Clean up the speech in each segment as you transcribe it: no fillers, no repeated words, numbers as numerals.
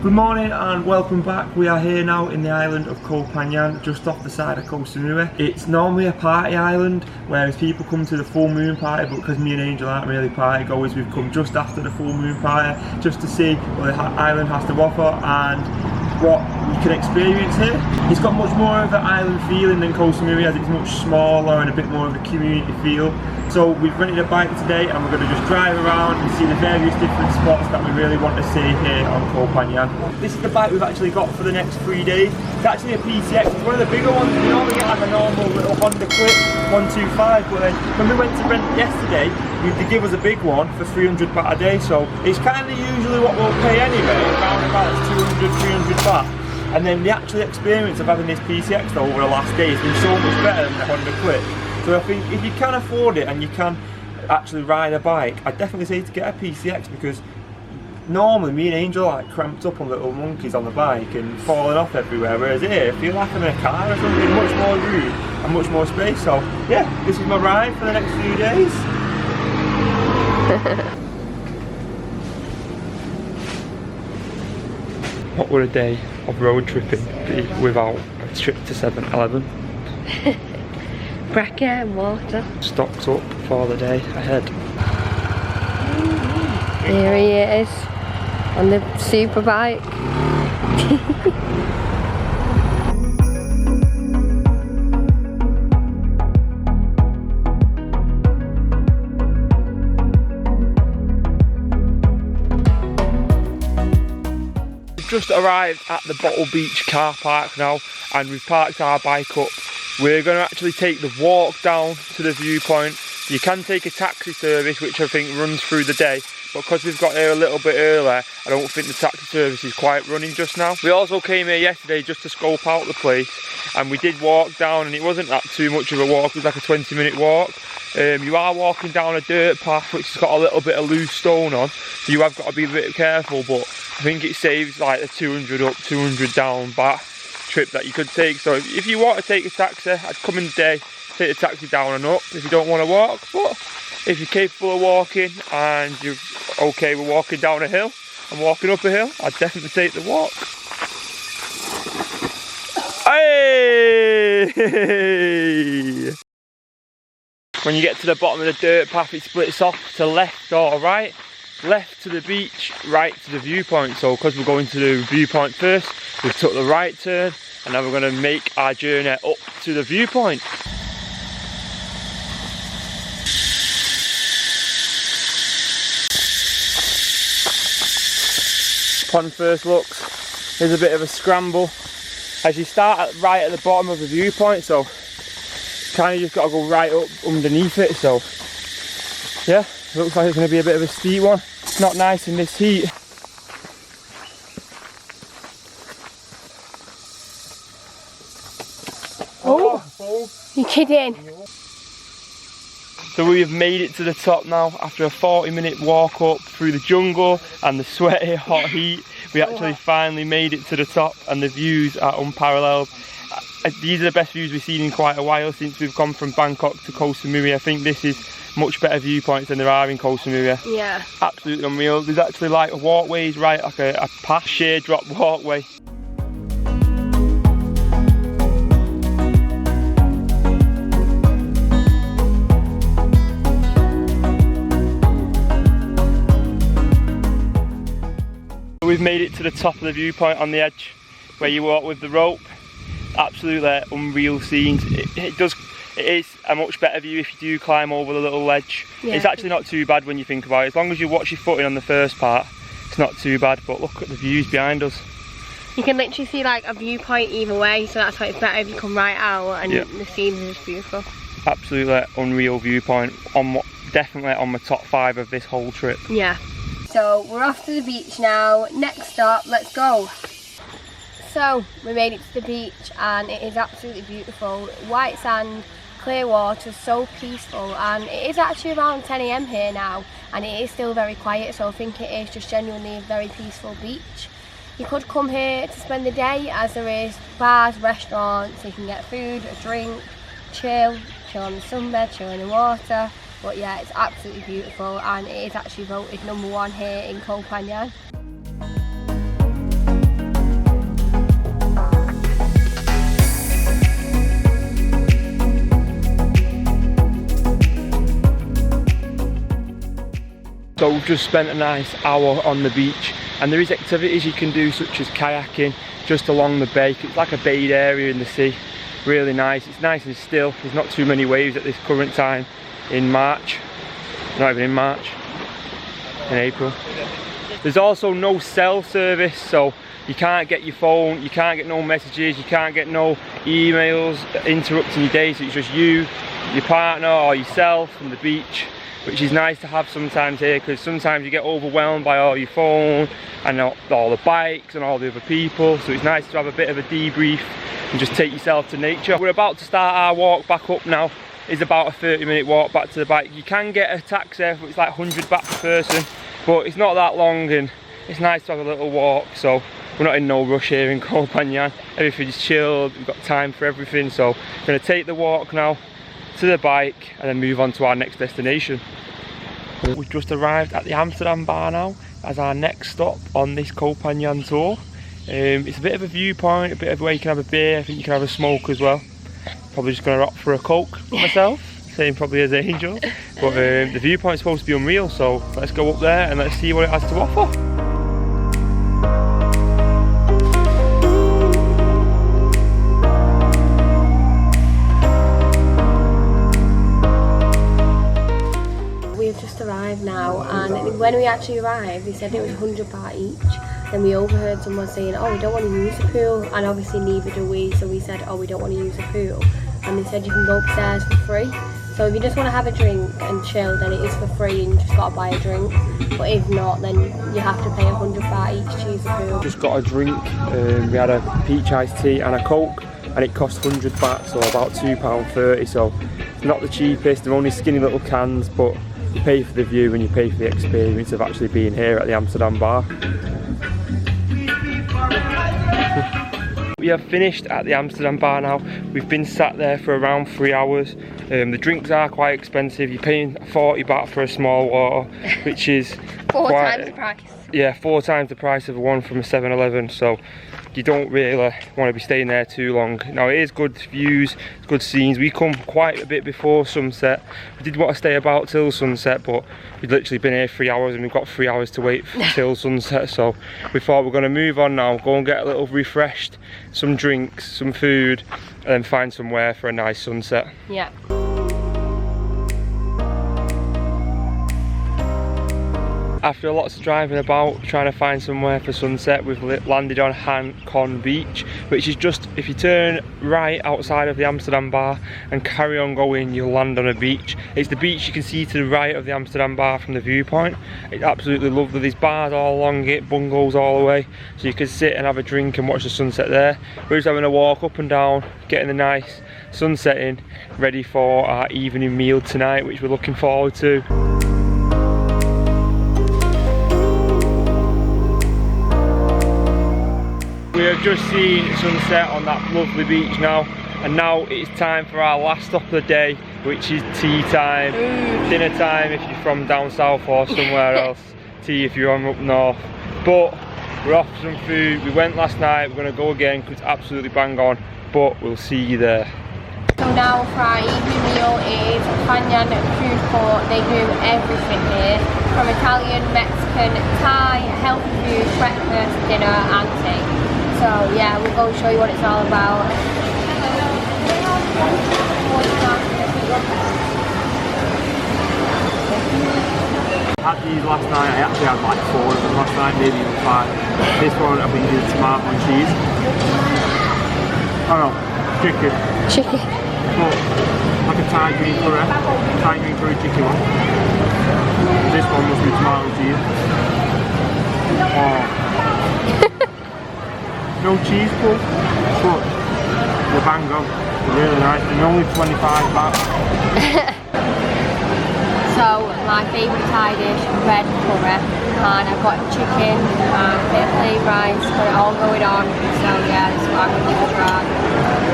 Good morning and welcome back. We are here now in the island of Koh Phangnan, just off the side of Koh Samui. It's normally a party island, whereas people come to the full moon party, but because me and Angel aren't really party goers, we've come just after the full moon party, just to see what the island has to offer and what we can experience here. It's got much more of an island feeling than Koh Samui, as it's much smaller and a bit more of a community feel. So we've rented a bike today and we're going to just drive around and see the various different spots that we really want to see here on Koh Phangnan. This is the bike we've actually got for the next 3 days. It's actually a PCX, it's one of the bigger ones. We normally get like a normal little Honda Click 125, but then when we went to rent yesterday, they give us a big one for 300 baht a day, so it's kind of usually what we'll pay anyway, around about 200, 300 baht. And then the actual experience of having this PCX though over the last day has been so much better than the Honda Click. So I think if you can afford it and you can actually ride a bike, I'd definitely say to get a PCX, because normally me and Angel are like cramped up on little monkeys on the bike and falling off everywhere, whereas here I feel like I'm in a car or something, much more room and much more space. So yeah, this is my ride for the next few days. What would a day of road tripping be without a trip to 7-Eleven? Bracket and water. Stocked up for the day ahead. Here he is on the super bike. We've just arrived at the Bottle Beach car park now, and we've parked our bike up. We're going to actually take the walk down to the Viewpoint. You can take a taxi service, which I think runs through the day, but because we've got here a little bit earlier, I don't think the taxi service is quite running just now. We also came here yesterday just to scope out the place, and we did walk down, and it wasn't that too much of a walk. It was like a 20-minute walk. You are walking down a dirt path which has got a little bit of loose stone on, so you have got to be a bit careful, but I think it saves like the 200 up, 200 down back trip that you could take. So if you want to take a taxi, I'd come in the day, take the taxi down and up if you don't want to walk. But if you're capable of walking and you're okay with walking down a hill and walking up a hill, I'd definitely take the walk. Hey! When you get to the bottom of the dirt path, it splits off to left or right. Left to the beach, right to the Viewpoint. So because we're going to the Viewpoint first, we've took the right turn, and now we're going to make our journey up to the Viewpoint. Upon first looks, there's a bit of a scramble as you start right at the bottom of the Viewpoint, so kind of just got to go right up underneath it. So yeah, looks like it's going to be a bit of a steep one. It's not nice in this heat. Oh, you kidding? So we have made it to the top now after a 40-minute walk up through the jungle and the sweaty hot heat. We actually finally made it to the top, and the views are unparalleled. These are the best views we've seen in quite a while since we've gone from Bangkok to Koh Samui. I think this is much better viewpoints than there are in Koh Samui. Yeah. Absolutely unreal. There's actually like walkways, right, like a path shade drop walkway. We've made it to the top of the Viewpoint on the edge where you walk with the rope. Absolutely unreal scenes. It is a much better view if you do climb over the little ledge. Yeah. It's actually not too bad when you think about it. As long as you watch your footing on the first part, it's not too bad. But look at the views behind us. You can literally see like a viewpoint either way, so that's why it's better if you come right out and the scenes are just beautiful. Absolutely unreal viewpoint. Definitely on my top 5 of this whole trip. Yeah. So we're off to the beach now. Next stop, let's go. So we made it to the beach and it is absolutely beautiful. White sand, clear water, so peaceful, and it is actually around 10 AM here now and it is still very quiet, so I think it is just genuinely a very peaceful beach. You could come here to spend the day, as there is bars, restaurants, you can get food, a drink, chill on the sunbed, chill in the water. But yeah, it's absolutely beautiful and it is actually voted #1 here in Koh Phangnan. So we've just spent a nice hour on the beach, and there is activities you can do such as kayaking just along the bay. It's like a bayed area in the sea, really nice. It's nice and still, there's not too many waves at this current time in March, not even in March, in April. There's also no cell service, so you can't get your phone, you can't get no messages, you can't get no emails interrupting your day, so it's just you, your partner or yourself from the beach, which is nice to have sometimes here, because sometimes you get overwhelmed by all your phone and all the bikes and all the other people, so it's nice to have a bit of a debrief and just take yourself to nature. We're about to start our walk back up now. It's about a 30-minute walk back to the bike. You can get a taxi, but it's like 100 baht per person, but it's not that long and it's nice to have a little walk, so we're not in no rush here in Koh Phangnan. Everything's chilled, we've got time for everything, so we're going to take the walk now to the bike and then move on to our next destination. We've just arrived at the Amsterdam Bar now as our next stop on this Koh Phangnan tour. It's a bit of a viewpoint, a bit of where you can have a beer, I think you can have a smoke as well. Probably just going to opt for a Coke myself, same probably as Angel. But the viewpoint's supposed to be unreal, so let's go up there and let's see what it has to offer. Arrived now, and when we actually arrived they said it was 100 baht each. Then we overheard someone saying, oh, we don't want to use the pool, and obviously neither do we, so we said, oh, we don't want to use the pool, and they said you can go upstairs for free. So if you just want to have a drink and chill, then it is for free and you just got to buy a drink, but if not, then you have to pay 100 baht each to use the pool. Just got a drink, we had a peach iced tea and a Coke, and it cost 100 baht, so about £2.30, so it's not the cheapest. They're only skinny little cans, but you pay for the view and you pay for the experience of actually being here at the Amsterdam Bar. We have finished at the Amsterdam Bar now. We've been sat there for around 3 hours. The drinks are quite expensive. You're paying 40 baht for a small water, which is four times the price. Yeah, 4 times the price of one from a 7-Eleven, so you don't really want to be staying there too long. Now it is good views, it's good scenes. We come quite a bit before sunset. We did want to stay about till sunset, but we'd literally been here 3 hours and we've got 3 hours to wait till sunset, so we thought we're going to move on now, go and get a little refreshed, some drinks, some food, and then find somewhere for a nice sunset. Yeah. After lots of driving about, trying to find somewhere for sunset, we've landed on Han Kon Beach, which is just, if you turn right outside of the Amsterdam Bar and carry on going, you'll land on a beach. It's the beach you can see to the right of the Amsterdam Bar from the viewpoint. It's absolutely lovely. There's bars all along it, bungalows all the way, so you can sit and have a drink and watch the sunset there. We're just having a walk up and down, getting the nice sunset in, ready for our evening meal tonight, which we're looking forward to. We have just seen sunset on that lovely beach now, and now it's time for our last stop of the day, which is tea time, dinner time if you're from down south or somewhere else, tea if you're up north. But we're off for some food. We went last night, we're going to go again because it's absolutely bang on, but we'll see you there. So now for our evening meal is Phangnan food court. They do everything here, from Italian, Mexican, Thai, healthy food, breakfast, dinner and tea. So yeah, we'll go and show you what it's all about. I had these last night. I actually had like 4 of them last night, maybe even 5. This one I think is tomato and cheese. Oh no, chicken. Chicken. But like a Thai green curry chicken one. This one must be tomato and cheese. Oh. No cheese pull, but they're bang on. They're really nice. They're only 25 baht. So my favourite Thai dish, red curry, and I've got chicken and a bit of plain rice, got it all going on. So yeah, this is what I'm going to give it a try.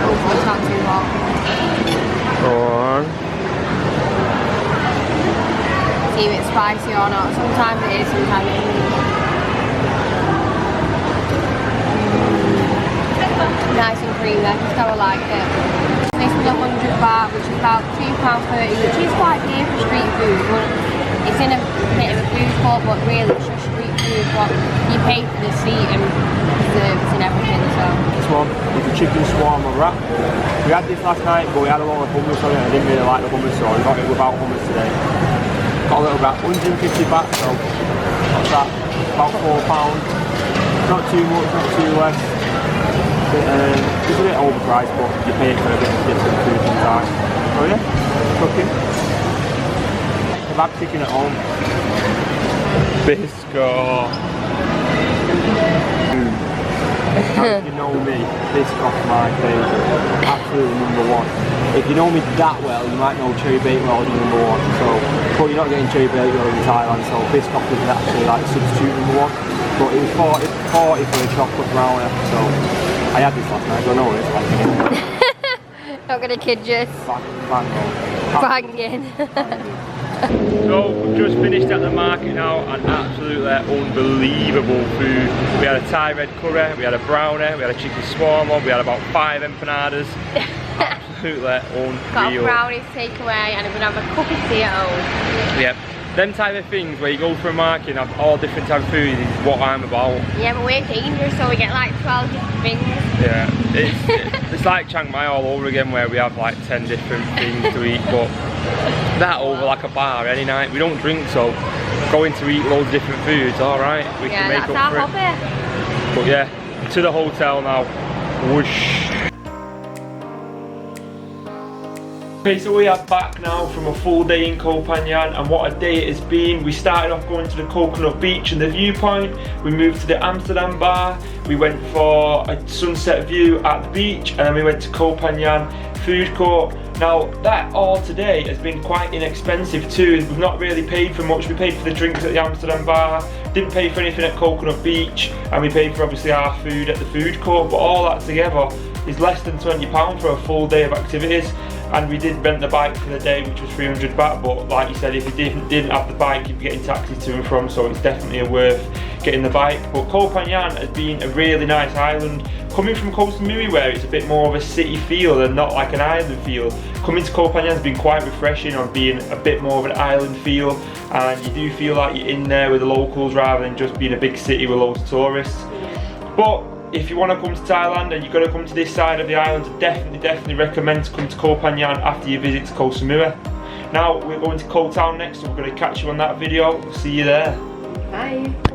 Hopefully it's not too hot. Go on. See if it's spicy or not. Sometimes it is, sometimes it isn't. Nice and creamy, that's how I like it. This was 100 baht, which is about £2.30, which is quite dear for street food, but it's in a bit of a food court, but really it's just street food. But you pay for the seat and service and everything. So this one is the chicken shawarma wrap. We had this last night, but we had a lot of hummus on it. I didn't really like the hummus, so we got it without hummus today. Got a little bit, 150 baht, so what's that? About £4. Not too much, not too less. It's a bit overpriced, but you pay it for a bit of different food sometimes. So yeah, cooking. Kebab chicken at home. Biscoff. As you know me, Biscoff's my favourite. Absolutely #1. If you know me that well, you might know cherry baked rolls are #1. So, but you're not getting cherry baked rolls in Thailand, so Biscoff is actually like substitute #1. But it was 40 for a chocolate brownie, so I had this last night, I don't know what it's like. not gonna kid you. Banging. So we've just finished at the market now, and absolutely unbelievable food. We had a Thai red curry, we had a brownie, we had a chicken shawarma, we had about 5 empanadas. Absolutely unreal. Got a brownies takeaway, and I'm gonna have a cup of tea at home. Yep. Them type of things where you go for a market and have all different types of food is what I'm about. Yeah, but we're dangerous, so we get like 12 different things. Yeah, it's like Chiang Mai all over again, where we have like 10 different things to eat, but that over like a bar any night. We don't drink, so going to eat loads of different foods, alright, we can make up for it. Hobby. But yeah, to the hotel now. Whoosh. Okay, so we are back now from a full day in Koh Phangnan, and what a day it has been. We started off going to the Coconut Beach and the Viewpoint. We moved to the Amsterdam Bar. We went for a sunset view at the beach, and then we went to Koh Phangnan food court. Now that all today has been quite inexpensive too. We've not really paid for much. We paid for the drinks at the Amsterdam Bar, didn't pay for anything at Coconut Beach, and we paid for obviously our food at the food court, but all that together is less than £20 for a full day of activities. And we did rent the bike for the day, which was 300 baht, but like you said, if you didn't have the bike, you'd be getting taxis to and from, so it's definitely worth getting the bike. But Koh Phangnan has been a really nice island. Coming from Koh Samui, where it's a bit more of a city feel and not like an island feel, coming to Koh Phangnan has been quite refreshing on being a bit more of an island feel, and you do feel like you're in there with the locals rather than just being a big city with loads of tourists. But if you want to come to Thailand and you're going to come to this side of the island, I definitely recommend to come to Koh Phangnan after you visit Koh Samui. Now we're going to Koh Town next, so we're going to catch you on that video. See you there. Bye.